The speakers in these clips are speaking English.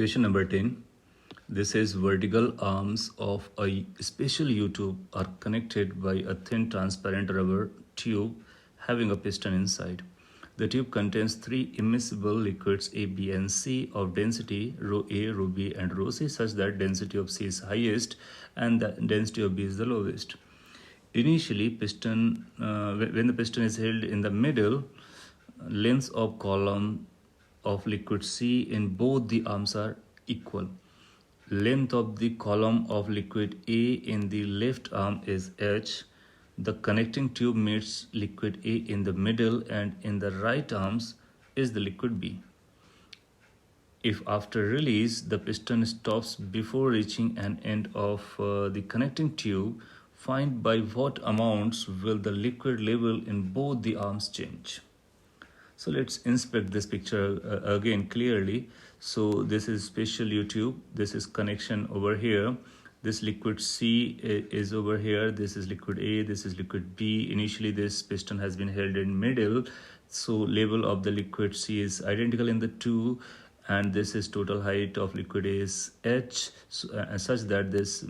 Question number 10. This is vertical arms of a special U-tube are connected by a thin transparent rubber tube having a piston inside. The tube contains three immiscible liquids A, B, and C of density rho A, rho B, and rho C such that density of C is highest and the density of B is the lowest. Initially, when the piston is held in the middle, lengths of column of liquid C in both the arms are equal. Length of the column of liquid A in the left arm is H. The connecting tube meets liquid A in the middle and in the right arms is the liquid B. If after release the piston stops before reaching an end of the connecting tube, find by what amounts will the liquid level in both the arms change. So let's inspect this picture again clearly. So this is special U-tube. This is connection over here. This liquid C is over here. This is liquid A. This is liquid B. Initially, this piston has been held in middle. So level of the liquid C is identical in the two. And this is total height of liquid A is H, such that this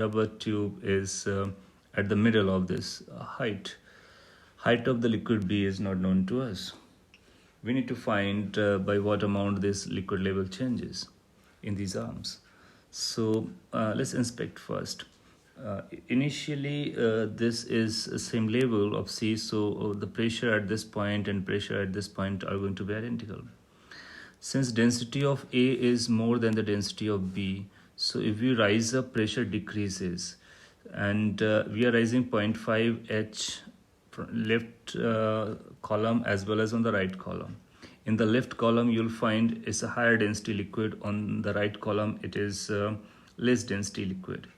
rubber tube is at the middle of this height. Height of the liquid B is not known to us. We need to find by what amount this liquid level changes in these arms. So let's inspect first. Initially, this is the same level of C, so the pressure at this point and pressure at this point are going to be identical. Since density of A is more than the density of B, so if we rise up, pressure decreases. And we are rising 0.5 H left column as well as on the right column. In the left column, you'll find it's a higher density liquid. On the right column, it is less density liquid.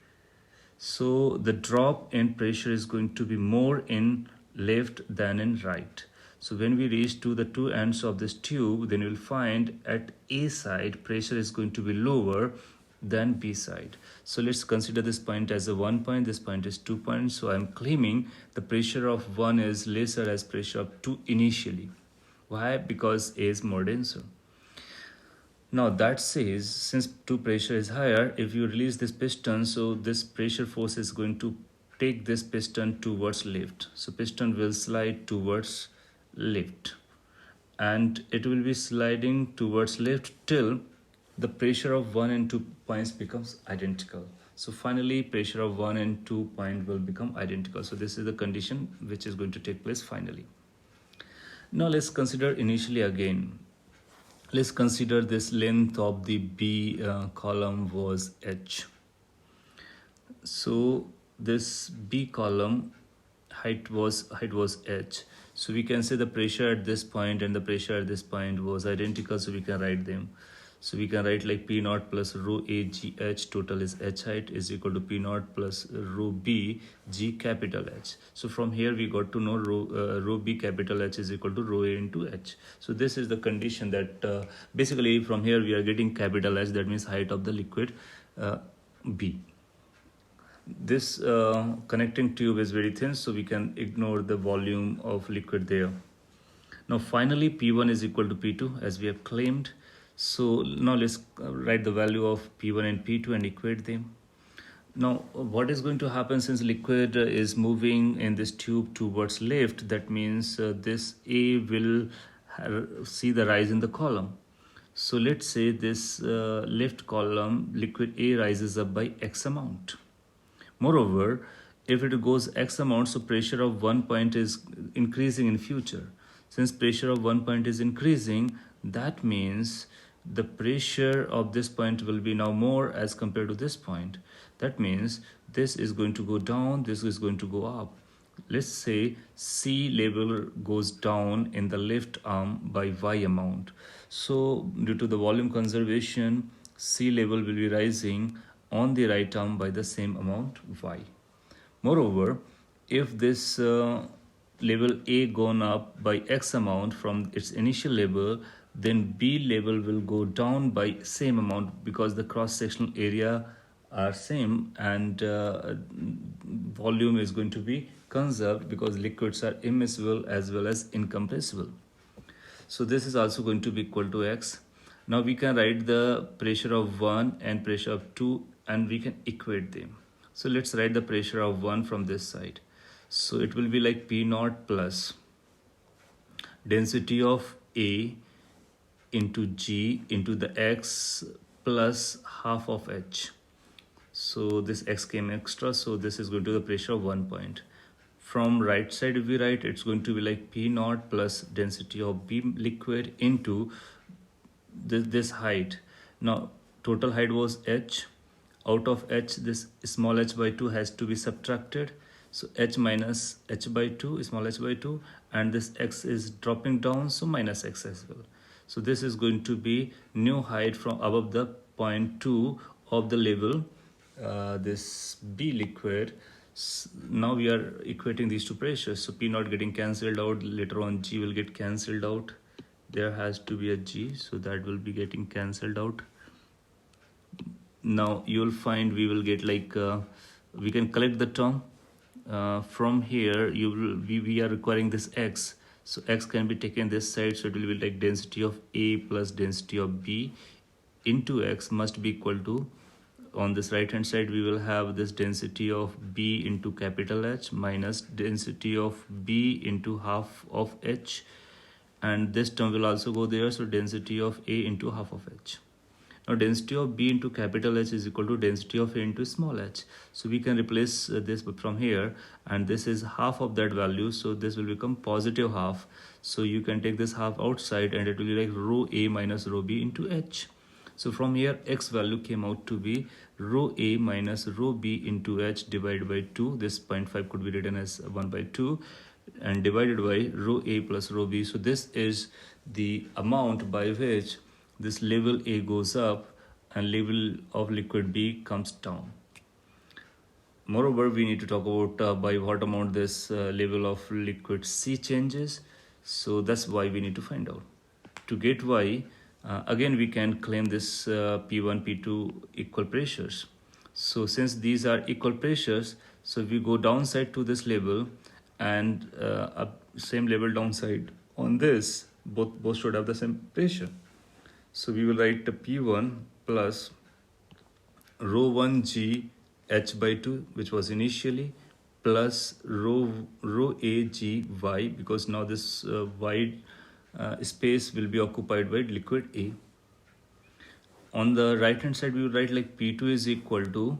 So the drop in pressure is going to be more in left than in right. So when we reach to the two ends of this tube, then you'll find at A side, pressure is going to be lower than B side. So let's consider this point as a 1 point, this point is 2 points. So I'm claiming the pressure of 1 is lesser as pressure of 2 initially. Why? Because A is more denser. Now that says, since 2 pressure is higher, if you release this piston, so this pressure force is going to take this piston towards left. So piston will slide towards left and it will be sliding towards left till the pressure of 1 and 2 points becomes identical. So finally, pressure of 1 and 2 point will become identical. So this is the condition which is going to take place finally. Now let's consider initially again. Let's consider this length of the B column was H. So this B column height was H. So we can say the pressure at this point and the pressure at this point was identical. So we can write them. So we can write like P naught plus rho A G H total is H height is equal to P naught plus rho B G capital H. So from here we got to know rho B capital H is equal to rho A into H. So this is the condition that basically from here we are getting capital H, that means height of the liquid B. This connecting tube is very thin, so we can ignore the volume of liquid there. Now finally P1 is equal to P2 as we have claimed. So now let's write the value of P1 and P2 and equate them. Now what is going to happen, since liquid is moving in this tube towards left, that means this A will see the rise in the column. So let's say this left column liquid A rises up by X amount. Moreover, if it goes X amount, so pressure of 1 point is increasing in future. Since pressure of 1 point is increasing, that means the pressure of this point will be now more as compared to this point. That means this is going to go down, this is going to go up. Let's say C level goes down in the left arm by Y amount. So due to the volume conservation, C level will be rising on the right arm by the same amount Y. Moreover, if this level A gone up by X amount from its initial level, then B level will go down by same amount because the cross-sectional area are same and volume is going to be conserved because liquids are immiscible as well as incompressible. So this is also going to be equal to X. Now we can write the pressure of 1 and pressure of 2 and we can equate them. So let's write the pressure of 1 from this side. So it will be like P naught plus density of A into G into the X plus half of H. So this X came extra, so this is going to be the pressure of 1 point. From right side if we write, it's going to be like P naught plus density of B liquid into this height. Now total height was H. Out of H, this small h by 2 has to be subtracted. So H minus h by 2, small h by 2, and this x is dropping down, so minus x as well. So this is going to be new height from above the point 2 of the level, this B liquid. Now we are equating these two pressures. So P naught getting cancelled out, later on G will get cancelled out. There has to be a G, so that will be getting cancelled out. Now you will find we will get like we can collect the term from here. We are requiring this x, so x can be taken this side, so it will be like density of A plus density of B into x must be equal to, on this right hand side we will have this density of B into capital H minus density of B into half of H, and this term will also go there, so density of A into half of H. Now density of B into capital H is equal to density of A into small h. So we can replace this from here, and this is half of that value, so this will become positive half. So you can take this half outside and it will be like rho A minus rho B into H. So from here x value came out to be rho A minus rho B into H divided by 2. This 0.5 could be written as 1 by 2 and divided by rho A plus rho B. So this is the amount by which this level A goes up and level of liquid B comes down. Moreover, we need to talk about by what amount this level of liquid C changes. So that's why we need to find out. To get Y, again we can claim this P1, P2 equal pressures. So since these are equal pressures, so we go downside to this level and same level downside on this, both should have the same pressure. So we will write P1 plus rho 1g h by 2, which was initially, plus rho ag y, because now this wide space will be occupied by liquid A. On the right hand side we will write like P2 is equal to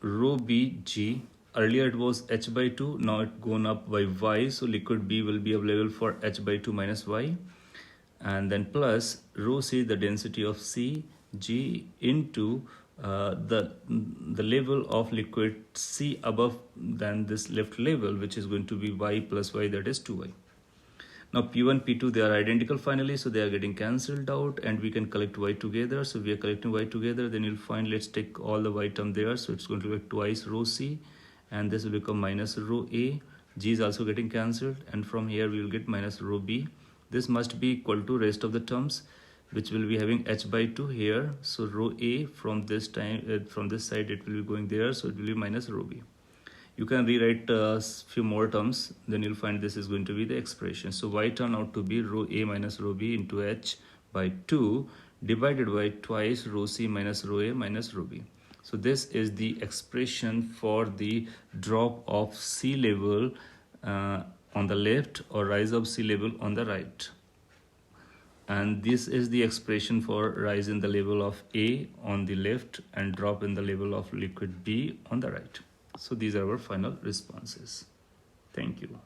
rho bg. Earlier it was h by 2, now it gone up by y, so liquid B will be available for h by 2 minus y. And then plus rho C, the density of C, G into the level of liquid C above than this left level, which is going to be y plus y, that is 2y. Now P1, P2, they are identical finally, so they are getting cancelled out and we can collect y together. So we are collecting y together, then you'll find, let's take all the y term there, so it's going to be twice rho C and this will become minus rho A. G is also getting cancelled and from here we will get minus rho B. This must be equal to rest of the terms, which will be having h by 2 here. So rho A from this time from this side it will be going there, so it will be minus rho B. You can rewrite a few more terms, then you'll find this is going to be the expression. So y turn out to be rho A minus rho B into h by 2 divided by twice rho C minus rho A minus rho B. So this is the expression for the drop of sea level on the left or rise of sea level on the right. And this is the expression for rise in the level of A on the left and drop in the level of liquid B on the right. So these are our final responses. Thank you.